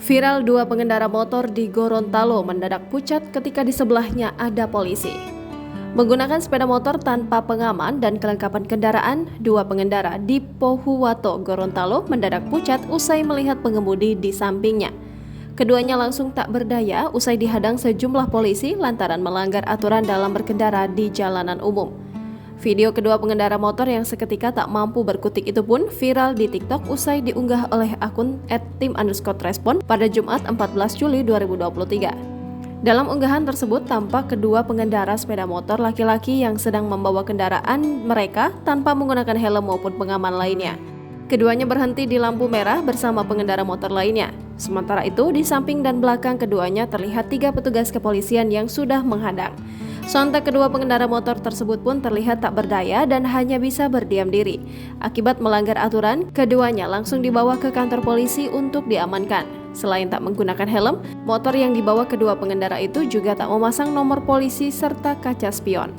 Viral dua pengendara motor di Gorontalo mendadak pucat ketika di sebelahnya ada polisi. Menggunakan sepeda motor tanpa pengaman dan kelengkapan kendaraan, dua pengendara di Pohuwato, Gorontalo mendadak pucat usai melihat pengemudi di sampingnya. Keduanya langsung tak berdaya usai dihadang sejumlah polisi lantaran melanggar aturan dalam berkendara di jalanan umum. Video kedua pengendara motor yang seketika tak mampu berkutik itu pun viral di TikTok usai diunggah oleh akun @tim_respon pada Jumat 14 Juli 2023. Dalam unggahan tersebut tampak kedua pengendara sepeda motor laki-laki yang sedang membawa kendaraan mereka tanpa menggunakan helm maupun pengaman lainnya. Keduanya berhenti di lampu merah bersama pengendara motor lainnya. Sementara itu, di samping dan belakang keduanya terlihat 3 petugas kepolisian yang sudah menghadang. Sontak kedua pengendara motor tersebut pun terlihat tak berdaya dan hanya bisa berdiam diri. Akibat melanggar aturan, keduanya langsung dibawa ke kantor polisi untuk diamankan. Selain tak menggunakan helm, motor yang dibawa kedua pengendara itu juga tak memasang nomor polisi serta kaca spion.